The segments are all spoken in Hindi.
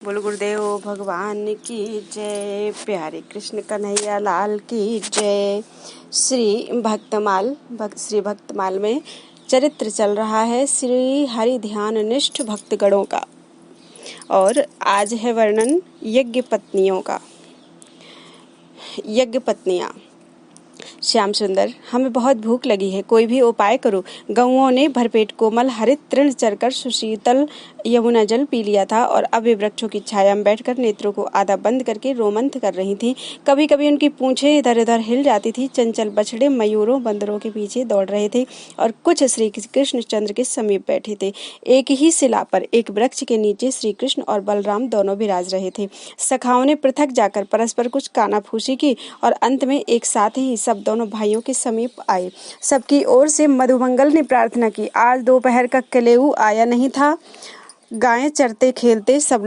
बोल गुरुदेव भगवान की जय। प्यारे कृष्ण कन्हैया लाल की जय। श्री भक्तमाल में चरित्र चल रहा है श्री हरि ध्यान निष्ठ भक्तगणों का, और आज है वर्णन यज्ञ पत्नियों का। यज्ञ पत्नियां। श्याम सुंदर, हमें बहुत भूख लगी है, कोई भी उपाय करो। गौओं ने भरपेट कोमल हरित तृण चरकर सुशीतल यमुना जल पी लिया था और अब वे वृक्षों की छाया में बैठकर नेत्रों को आधा बंद करके रोमंथ कर रही थी। कभी कभी उनकी पूंछें इधर उधर हिल जाती थी। चंचल बछड़े मयूरों बंदरों के पीछे दौड़ रहे थे और कुछ श्री कृष्णचंद्र के समीप बैठे थे। एक ही शिला पर एक वृक्ष के नीचे श्री कृष्ण और बलराम दोनों विराज रहे थे। सखाओं ने पृथक जाकर परस्पर कुछ कानाफूसी की और अंत में एक साथ ही सब दोनों भाइयों के समीप आए। सबकी ओर से मधुमंगल ने प्रार्थना की। आज दोपहर का कलेऊ आया नहीं था। गायें चराते खेलते सब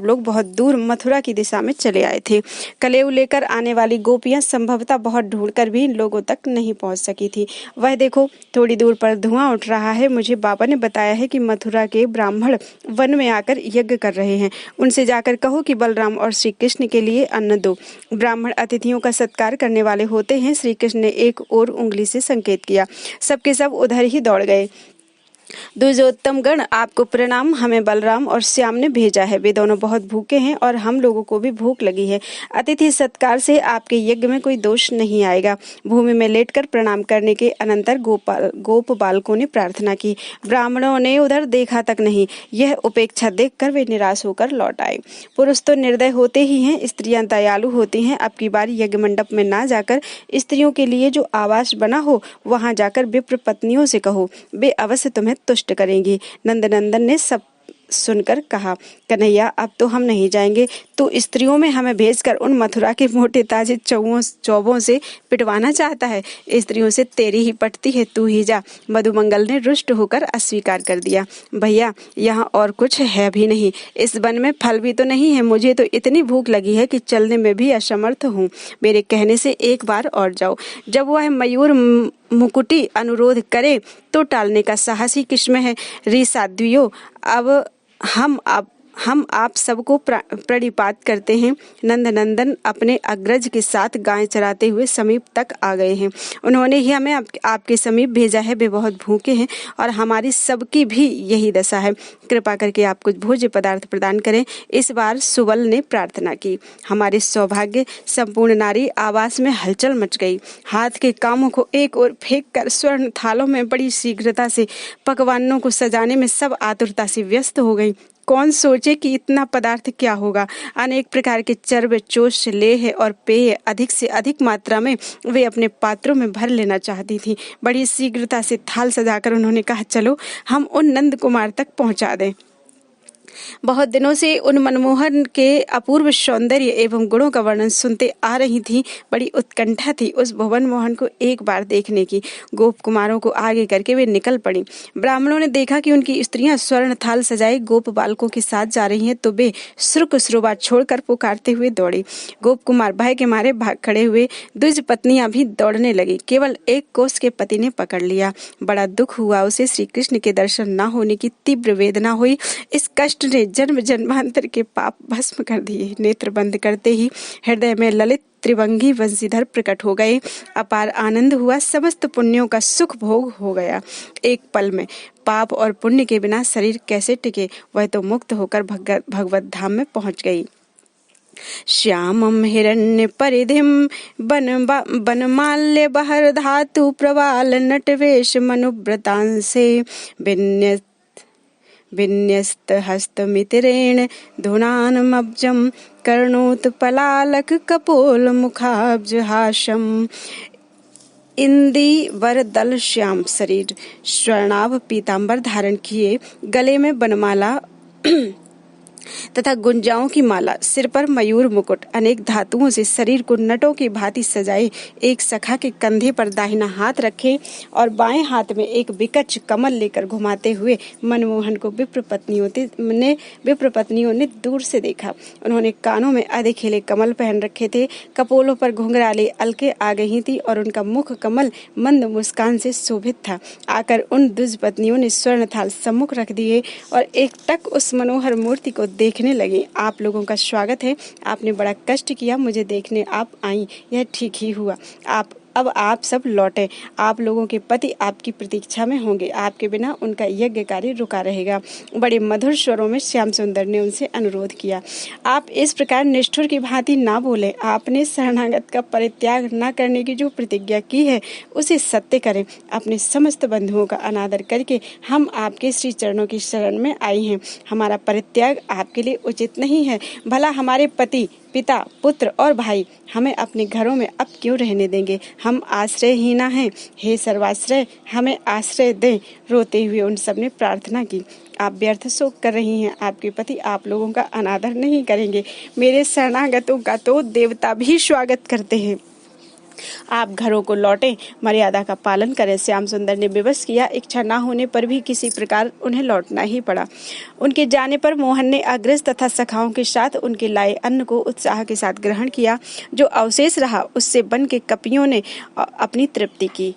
लोग बहुत दूर मथुरा की दिशा में चले आए थे। कलेऊ लेकर आने वाली गोपियां संभवतः बहुत ढूंढकर भी इन लोगों तक नहीं पहुंच सकी थी। वह देखो, थोड़ी दूर पर धुआं उठ रहा है। मुझे बाबा ने बताया है कि मथुरा के ब्राह्मण वन में आकर यज्ञ कर रहे हैं। उनसे जाकर कहो कि बलराम और श्री कृष्ण के लिए अन्न दो। ब्राह्मण अतिथियों का सत्कार करने वाले होते हैं। श्री कृष्ण ने एक और उंगली से संकेत किया। सबके सब उधर ही दौड़ गए। द्विजोत्तम गण, आपको प्रणाम। हमें बलराम और श्याम ने भेजा है। वे दोनों बहुत भूखे हैं और हम लोगों को भी भूख लगी है। अतिथि सत्कार से आपके यज्ञ में कोई दोष नहीं आएगा। भूमि में लेटकर प्रणाम करने के अनंतर गोप बालकों ने प्रार्थना की। ब्राह्मणों ने उधर देखा तक नहीं। यह उपेक्षा देखकर वे निराश होकर लौट आए। पुरुष तो निर्दय होते ही हैं, स्त्रियां दयालु होती हैं। अब की बार यज्ञ मंडप में ना जाकर स्त्रियों के लिए जो आवास बना हो वहां जाकर विप्र पत्नियों से कहो, वे अवश्य तुम्हें तुष्ट करेंगी। नंदनंदन ने सब सुनकर कहा, कन्हैया अब तो हम नहीं जाएंगे। तो स्त्रियों में हमें भेजकर उन मथुरा के मोटे ताजे चौबों से पिटवाना चाहता है। स्त्रियों से तेरी ही पटती है, तू ही जा। मधुमंगल ने रुष्ट होकर अस्वीकार कर दिया। भैया, यहाँ और कुछ है भी नहीं। इस वन में फल भी तो नहीं है। मुझे तो इतनी भूख लगी है कि चलने में भी असमर्थ हूँ। मेरे कहने से एक बार और जाओ। जब वह मयूर मुकुटी अनुरोध करे तो टालने का साहस ही किसमें है। री साध्वियों, अब हम आप सबको प्रणिपात करते हैं। नंदनंदन अपने अग्रज के साथ गाय चराते हुए समीप तक आ गए हैं। उन्होंने ही हमें आपके समीप भेजा है। वे बहुत भूखे हैं और हमारी सबकी भी यही दशा है। कृपा करके आप कुछ भोज्य पदार्थ प्रदान करें। इस बार सुबल ने प्रार्थना की। हमारे सौभाग्य संपूर्ण नारी आवास में हलचल मच गई। हाथ के कामों को एक ओर फेंक कर स्वर्ण थालों में बड़ी शीघ्रता से पकवानों को सजाने में सब आतुरता से व्यस्त हो गई। कौन सोचे कि इतना पदार्थ क्या होगा। अनेक प्रकार के चर्व, चोष, लेह और पेय अधिक से अधिक मात्रा में वे अपने पात्रों में भर लेना चाहती थी। बड़ी शीघ्रता से थाल सजाकर उन्होंने कहा, चलो हम उन नंद कुमार तक पहुंचा दें। बहुत दिनों से उन मनमोहन के अपूर्व सौंदर्य एवं गुणों का वर्णन सुनते आ रही थी। बड़ी उत्कंठा थी उस भुवन मोहन को एक बार देखने की। गोप कुमारों को आगे करके वे निकल पड़ी। ब्राह्मणों ने देखा कि उनकी स्त्रियां स्वर्ण थाल सजाए गोप बालकों के साथ जा रही हैं, तो वे श्रुबात छोड़कर पुकारते हुए दौड़े। गोप कुमार भय के मारे भाग खड़े हुए। द्विज पत्नियां भी दौड़ने लगी। केवल एक कोस के पति ने पकड़ लिया। बड़ा दुख हुआ उसे। श्री कृष्ण के दर्शन न होने की तीव्र वेदना हुई। इस कष्ट ने जन्म जन्मांतर के पाप भस्म कर दिए। नेत्र बंद करते ही हृदय में ललित त्रिभंगी वंशीधर प्रकट हो गए। अपार आनंद हुआ। समस्त पुण्यों का सुख भोग हो गया। एक पल में पाप और पुण्य के बिना शरीर कैसे टिके। वह तो मुक्त होकर भगवत धाम में पहुंच गई। श्यामं हिरण्य परिधिम बनमाल्य बहर धातु प्रवाल नटवेश मनुव्रतांसे विन्यस्त हस्तमितिरेण धुनानमब्जं कर्णोत्पलालक कपोल मुखाब्जहासम। इंदी वर दल श्याम शरीर, स्वर्णाभ पीतांबर धारण किए, गले में बनमाला तथा गुंजाओं की माला, सिर पर मयूर मुकुट, अनेक धातुओं से शरीर को नटों की भांति सजाए, एक सखा के कंधे पर दाहिना हाथ रखे और बाएं हाथ में एक विकच कमल लेकर घुमाते हुए मनमोहन को विप्र पत्नियों ने दूर से देखा। उन्होंने कानों में आधे खिले कमल पहन रखे थे, कपोलों पर घुंघराले अलके आ गई थी और उनका मुख कमल मंद मुस्कान से शोभित था। आकर उन द्विज पत्नियों ने स्वर्ण थाल सम्मुख रख दिए और एक टक उस मनोहर मूर्ति को देखने लगे। आप लोगों का स्वागत है, आपने बड़ा कष्ट किया, मुझे देखने आप आई, यह ठीक ही हुआ। अब आप सब लौटे, आप लोगों के पति आपकी प्रतीक्षा में होंगे, आपके बिना उनका यज्ञ कार्य रुका रहेगा। बड़े मधुर स्वरों में श्याम सुंदर ने उनसे अनुरोध किया, आप इस प्रकार निष्ठुर की भांति ना बोले, आपने शरणागत का परित्याग न करने की जो प्रतिज्ञा की है उसे सत्य करें। अपने समस्त बंधुओं का अनादर करके हम आपके श्री चरणों की शरण में आई हैं। हमारा परित्याग आपके लिए उचित नहीं है। भला हमारे पति, पिता, पुत्र और भाई हमें अपने घरों में अब क्यों रहने देंगे? हम आश्रयहीना हैं, हे सर्वाश्रय हमें आश्रय दें। रोते हुए उन सब ने प्रार्थना की, आप व्यर्थ शोक कर रही हैं, आपके पति आप लोगों का अनादर नहीं करेंगे। मेरे शरणागतों का तो देवता भी स्वागत करते हैं। आप घरों को लौटें, मर्यादा का पालन करें। श्याम सुंदर ने विवश किया, इच्छा न होने पर भी किसी प्रकार उन्हें लौटना ही पड़ा। उनके जाने पर मोहन ने अग्रज तथा सखाओं के साथ उनके लाए अन्न को उत्साह के साथ ग्रहण किया। जो अवशेष रहा उससे बन के कपियों ने अपनी तृप्ति की।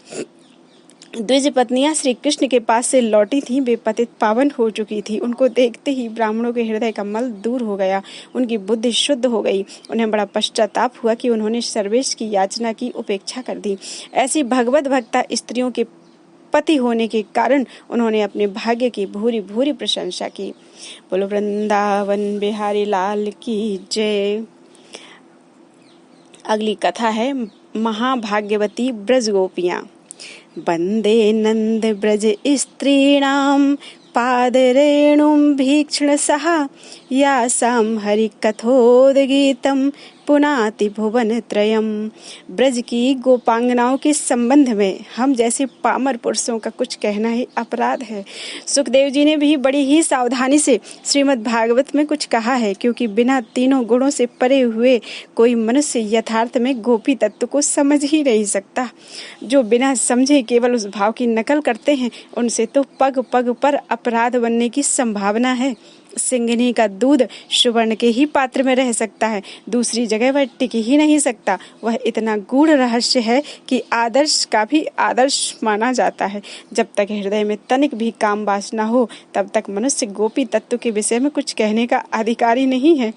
द्विज पत्नियां श्री कृष्ण के पास से लौटी थीं, वे पतित पावन हो चुकी थी। उनको देखते ही ब्राह्मणों के हृदय का मल दूर हो गया, उनकी बुद्धि शुद्ध हो गई। उन्हें बड़ा पश्चाताप हुआ कि उन्होंने सर्वेश की याचना की उपेक्षा कर दी। ऐसी भगवत भक्ता स्त्रियों के पति होने के कारण उन्होंने अपने भाग्य की भूरी भूरी प्रशंसा की। बोलो वृंदावन बिहारी लाल की जय। अगली कथा है महाभाग्यवती ब्रज गोपियां। वंदे नंद ब्रज स्त्रीणां पादरेणुं भीक्षणसः यासां हरिकथोद्गीतं पुनाति भुवन त्रयम्। ब्रज की गोपांगनाओं के संबंध में हम जैसे पामर पुरुषों का कुछ कहना ही अपराध है। सुखदेव जी ने भी बड़ी ही सावधानी से श्रीमद् भागवत में कुछ कहा है, क्योंकि बिना तीनों गुणों से परे हुए कोई मनुष्य यथार्थ में गोपी तत्व को समझ ही नहीं सकता। जो बिना समझे केवल उस भाव की नकल करते हैं, उनसे तो पग पग पर अपराध बनने की संभावना है। सिंघनी का दूध सुवर्ण के ही पात्र में रह सकता है, दूसरी जगह वह टिक ही नहीं सकता। वह इतना गूढ़ रहस्य है कि आदर्श का भी आदर्श माना जाता है। जब तक हृदय में तनिक भी काम वासना हो, तब तक मनुष्य गोपी तत्व के विषय में कुछ कहने का अधिकारी नहीं है।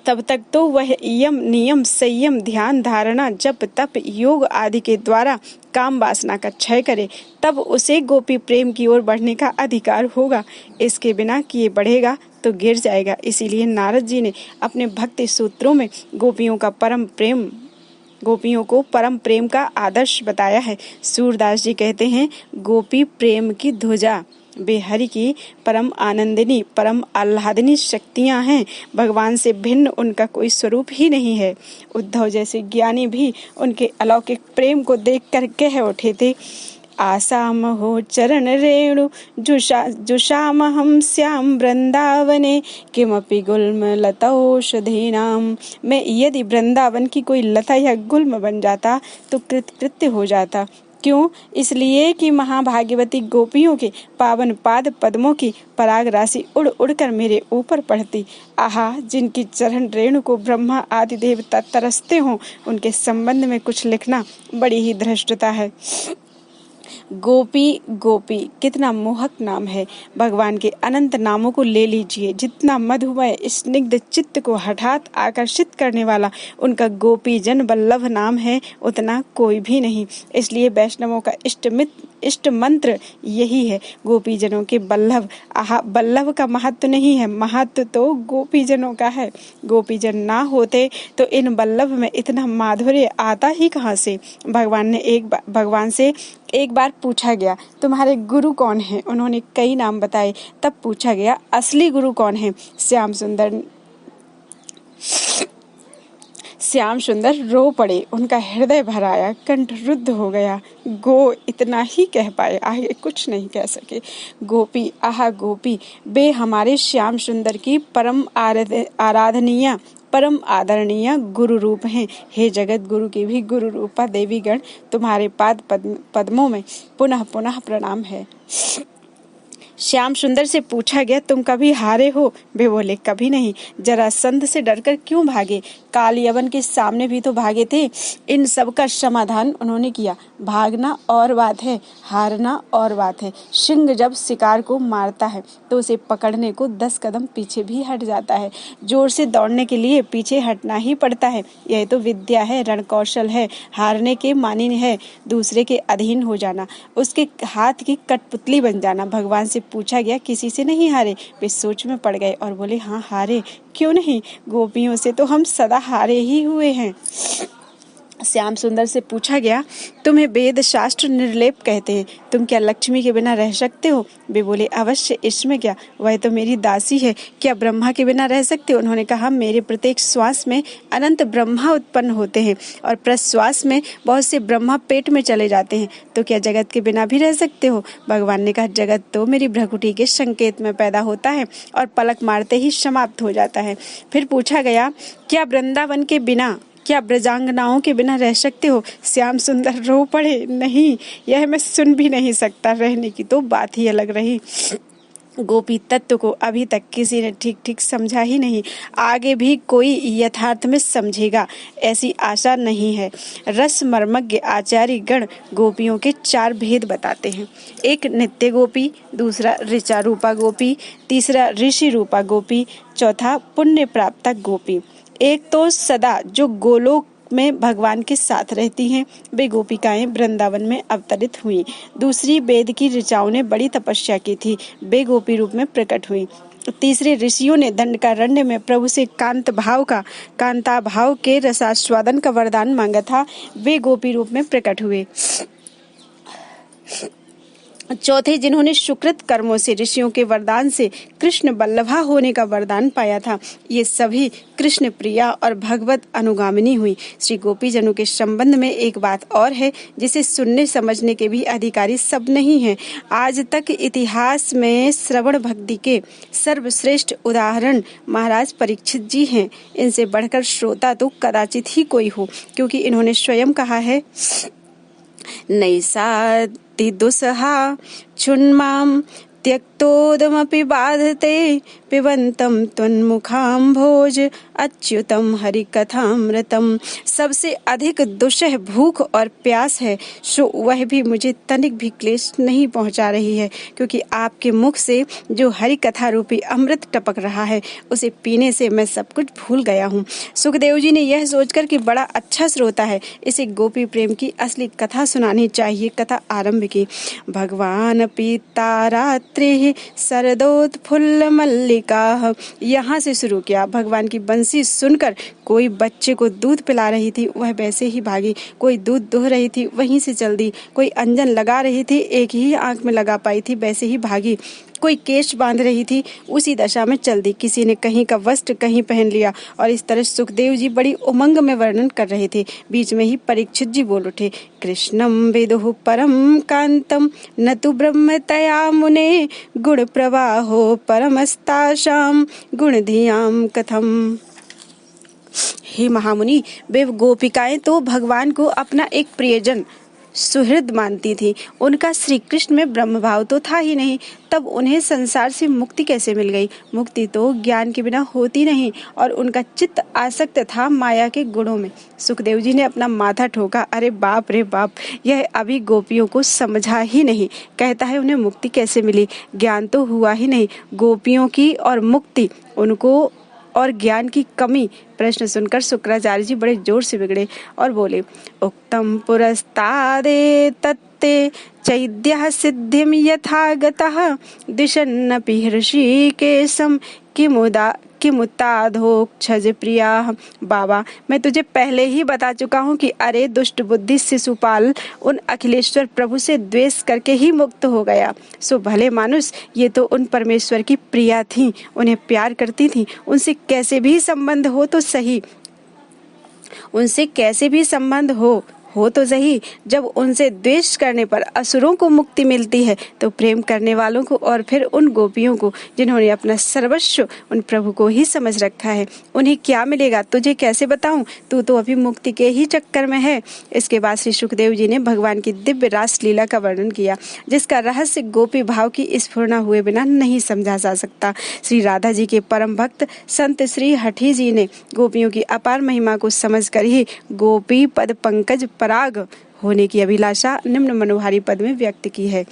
तब तक तो वह यम नियम संयम ध्यान धारणा जप तप योग आदि के द्वारा काम वासना का क्षय करे, तब उसे गोपी प्रेम की ओर बढ़ने का अधिकार होगा। इसके बिना किए बढ़ेगा तो गिर जाएगा। इसीलिए नारद जी ने अपने भक्ति सूत्रों में गोपियों को परम प्रेम का आदर्श बताया है। सूरदास जी कहते हैं, गोपी प्रेम की ध्वजा वे हरि की परम आनंदिनी परम आह्लादिनी शक्तियां हैं। भगवान से भिन्न उनका कोई स्वरूप ही नहीं है। उद्धव जैसे ज्ञानी भी उनके अलौकिक प्रेम को देख कर कह उठे थे, आसाम हो चरण रेणु जुषाम हम श्याम वृंदावने किमपि गुल्म लतौषधीनाम। मैं यदि वृंदावन की कोई लता या गुल्म बन जाता तो कृतकृत्य हो जाता। क्यों? इसलिए कि महाभाग्यवती गोपियों के पावन पाद पद्मों की पराग राशि उड़ उड़कर मेरे ऊपर पड़ती। आहा, जिनकी चरण रेणु को ब्रह्मा आदि देवता तरसते हों, उनके संबंध में कुछ लिखना बड़ी ही धृष्टता है। गोपी गोपी कितना मोहक नाम है। भगवान के अनंत नामों को ले लीजिए, जितना मधुमय स्निग्ध चित्त को हठात आकर्षित करने वाला उनका गोपी जन वल्लभ नाम है, उतना कोई भी नहीं। इसलिए वैष्णवों का इष्ट मंत्र यही है, गोपी जनों के बल्लभ। आहा, बल्लभ का महत्व नहीं है, महत्व तो गोपी जनों का है। गोपी जन ना होते तो इन बल्लभ में इतना माधुर्य आता ही कहाँ से। भगवान से एक बार पूछा गया, तुम्हारे गुरु कौन हैं? उन्होंने कई नाम बताए। तब पूछा गया, असली गुरु कौन है? श्याम सुंदर रो पड़े, उनका हृदय भर आया, कंठ रुद्ध हो गया। गो इतना ही कह पाए, आगे कुछ नहीं कह सके। गोपी आहा गोपी, बे हमारे श्याम सुंदर की परम आराधनीय परम आदरणीय गुरु रूप हैं। हे जगत गुरु की भी गुरु रूपा देवी गण, तुम्हारे पाद पद्मों में पुनः पुनः प्रणाम है। श्याम सुंदर से पूछा गया, तुम कभी हारे हो? वे बोले, कभी नहीं। जरासंध से डरकर क्यों भागे? काल यवन के सामने भी तो भागे थे। इन सब का समाधान उन्होंने किया। भागना और बात है, हारना और बात है। सिंह जब शिकार को मारता है तो उसे पकड़ने को 10 कदम पीछे भी हट जाता है। जोर से दौड़ने के लिए पीछे हटना ही पड़ता है। यह तो विद्या है, रण कौशल है। हारने के मानी है दूसरे के अधीन हो जाना, उसके हाथ की कठपुतली बन जाना। भगवान से पूछा गया, किसी से नहीं हारे? वे सोच में पड़ गए और बोले, हाँ हारे, क्यों नहीं? गोपियों से तो हम सदा हारे ही हुए हैं। श्याम सुंदर से पूछा गया, तुम्हें वेद शास्त्र निर्लेप कहते हैं, तुम क्या लक्ष्मी के बिना रह सकते हो? वे बोले, अवश्य, इसमें क्या, वह तो मेरी दासी है। क्या ब्रह्मा के बिना रह सकते हो? उन्होंने कहा, मेरे प्रत्येक श्वास में अनंत ब्रह्मा उत्पन्न होते हैं और प्रश्वास में बहुत से ब्रह्मा पेट में चले जाते हैं, तो क्या जगत के बिना भी रह सकते हो? भगवान ने कहा, जगत तो मेरी भ्रकुटी के संकेत में पैदा होता है और पलक मारते ही समाप्त हो जाता है। फिर पूछा गया, क्या वृंदावन के बिना, क्या ब्रजांगनाओं के बिना रह सकते हो? श्याम सुंदर रो पड़े, नहीं, यह मैं सुन भी नहीं सकता। रहने की तो बात ही अलग रही। गोपी तत्व को अभी तक किसी ने ठीक ठीक समझा ही नहीं, आगे भी कोई यथार्थ में समझेगा ऐसी आशा नहीं है। रस मर्मज्ञ आचार्य गण गोपियों के 4 भेद बताते हैं। एक नित्य गोपी, दूसरा ऋचा रूपा गोपी, तीसरा ऋषि रूपा गोपी, चौथा पुण्य प्राप्त गोपी। एक तो सदा जो गोलोक में भगवान के साथ रहती हैं, वे गोपिकाएं वृंदावन में अवतरित हुई। दूसरी वेद की ऋचाओं ने बड़ी तपस्या की थी, वे गोपी रूप में प्रकट हुई। तीसरे ऋषियों ने दंडकारण्य में प्रभु से कांता भाव के रसास्वादन का वरदान मांगा था, वे गोपी रूप में प्रकट हुए। चौथे जिन्होंने सुकृत कर्मों से ऋषियों के वरदान से कृष्ण बल्लभा होने का वरदान पाया था, ये सभी कृष्ण प्रिया और भगवत अनुगामिनी हुई। श्री गोपी जनों के संबंध में एक बात और है जिसे सुनने समझने के भी अधिकारी सब नहीं है। आज तक इतिहास में श्रवण भक्ति के सर्वश्रेष्ठ उदाहरण महाराज परीक्षित जी हैं। इनसे बढ़कर श्रोता तो कदाचित ही कोई हो, क्योंकि इन्होंने स्वयं कहा है, नैषाति दुस्सहा छुन्मां त्यक्तोदमपि बाधते पिबन्तं त्वन्मुखाम्भोज अच्युतम हरिकथामृतम। सबसे अधिक दुस्सह भूख और प्यास है, सो वह भी मुझे तनिक भी क्लेश नहीं पहुंचा रही है, क्योंकि आपके मुख से जो हरि कथा रूपी अमृत टपक रहा है, उसे पीने से मैं सब कुछ भूल गया हूँ। सुखदेव जी ने यह सोचकर कि बड़ा अच्छा श्रोता है, इसे गोपी प्रेम की असली कथा सुनानी चाहिए, कथा आरंभ की। भगवान पीता रात्रि शरदोत्फुल्ल मल्लिका। यहाँ से शुरू किया। भगवान की बंसी सुनकर कोई बच्चे को दूध पिला रही थी, वह वैसे ही भागी। कोई दूध दुह रही थी, वहीं से चल दी। कोई अंजन लगा रही थी, एक ही आंख में लगा पाई थी, वैसे ही भागी। कोई केश बांध रही थी, उसी दशा में चल दी। किसी ने कहीं का वस्त्र कहीं पहन लिया, और इस तरह सुखदेव जी बड़ी उमंग में वर्णन कर रहे थे। बीच में ही परीक्षित जी बोल उठे, कृष्णम विदुः परम कांतम न तु ब्रह्म तया मुने गुण प्रवाहो परमस्ताशाम गुण धियाम कथम। हे महामुनि, वे गोपिकाएं तो भगवान को अपना एक प्रियजन सुहृद मानती थी। उनका श्री कृष्ण में ब्रह्म भाव तो था ही नहीं, तब उन्हें संसार से मुक्ति कैसे मिल गई? मुक्ति तो ज्ञान के बिना होती नहीं, और उनका चित्त आसक्त था माया के गुणों में। सुखदेव जी ने अपना माथा ठोका, अरे बाप रे बाप, यह अभी गोपियों को समझा ही नहीं। कहता है उन्हें मुक्ति कैसे मिली? ज्ञान तो हुआ ही नहीं। गोपियों की और मुक्ति, उनको और ज्ञान की कमी। प्रश्न सुनकर शुक्राचार्य जी बड़े जोर से बिगड़े और बोले, उक्तम पुरस्तादे तत्ते चैद्यः सिद्धिम यथागतः दिशन्नपि हृषीकेशं किमुताधोक्षज प्रिया। बाबा, मैं तुझे पहले ही बता चुका हूँ कि अरे दुष्ट बुद्धि शिशुपाल उन अखिलेश्वर प्रभु से द्वेष करके ही मुक्त हो गया। सो भले मानुष, ये तो उन परमेश्वर की प्रिया थी, उन्हें प्यार करती थी, उनसे कैसे भी संबंध हो तो सही, उनसे कैसे भी संबंध हो तो सही। जब उनसे द्वेष करने पर असुरों को मुक्ति मिलती है तो प्रेम करने वालों को और फिर उन गोपियों को जिन्होंने अपना सर्वस्व उन प्रभु को ही समझ रखा है, उन्हें क्या मिलेगा तुझे कैसे बताऊं, तू तो अभी मुक्ति के ही चक्कर में है। इसके बाद श्री सुखदेव जी ने भगवान की दिव्य रास लीला का वर्णन किया, जिसका रहस्य गोपी भाव की स्फुरना हुए बिना नहीं समझा जा सकता। श्री राधा जी के परम भक्त संत श्री हठी जी ने गोपियों की अपार महिमा को समझकर ही गोपी पद पंकज पराग होने की अभिलाषा निम्न मनोहारी पद में व्यक्त की है।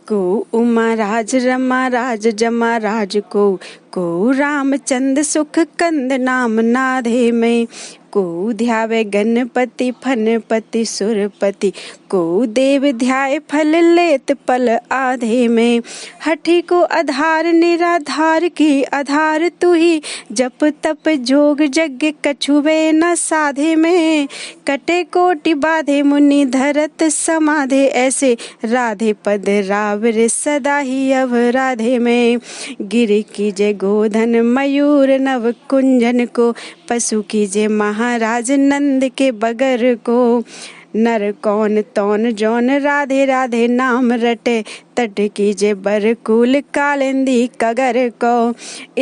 को उमा राज रमा राज जमा राज को रामचंद्र सुख कंद नाम नाधे में, को ध्यावे गणपति फनपति सुरपति, को देव ध्याय फल लेत पल आधे में। हठी को आधार निराधार की आधार तू ही, जप तप जोग यज्ञ कछुवे न साधे में। कटे कोटि बाधे मुनि धरत समाधे, ऐसे राधे पद रावर सदा ही अव राधे में। गिरि कीजे गोधन मयूर नव कुंजन को, पशु कीजे महाराज नंद के बगर को। नर कौन तौन जौन राधे राधे नाम रटे, तट कीजे बरकुल कालिंदी कगर को।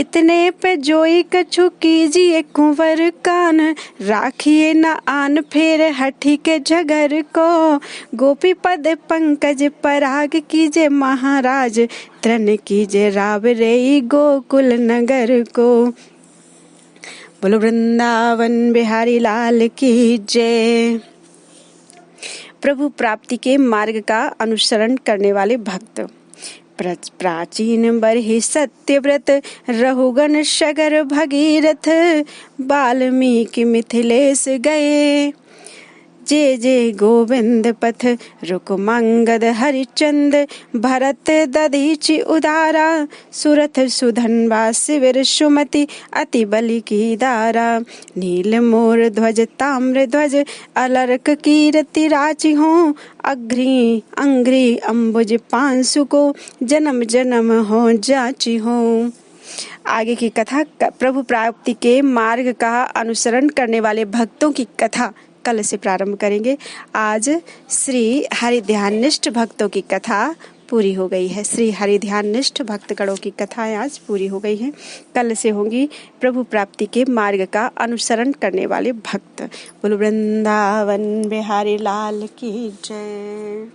इतने पे जोई कछु कीजिए कुंवर कान, राखिए न आन फेर हठी के झगर को। गोपी पद पंकज पराग कीजे महाराज, तृण कीजे राव रे गोकुल नगर को। बोलो वृंदावन बिहारी लाल की जय। प्रभु प्राप्ति के मार्ग का अनुसरण करने वाले भक्त। प्राचीन बरहि सत्यव्रत, रहुगण सगर भगीरथ, वाल्मीकि मिथिलेश गए। जे जे गोविंद पथ रुकमंगद हरिचंद, भरत दधीचि उदारा, सुरथ सुधनवा शिविर सुमति अति बलि की दारा। नील मोर ध्वज ताम्र ध्वज अलर्क कीर्ति राचि हो, अग्री अंग्री अंबुज पांसु को, जन्म जन्म हो जाची हो। आगे की कथा प्रभु प्राप्ति के मार्ग का अनुसरण करने वाले भक्तों की कथा कल से प्रारंभ करेंगे। आज श्री हरि ध्याननिष्ठ भक्तों की कथा पूरी हो गई है। श्री हरि ध्याननिष्ठ भक्तगणों की कथाएं आज पूरी हो गई हैं। कल से होंगी प्रभु प्राप्ति के मार्ग का अनुसरण करने वाले भक्त। बोलो वृंदावन बिहारी लाल की जय।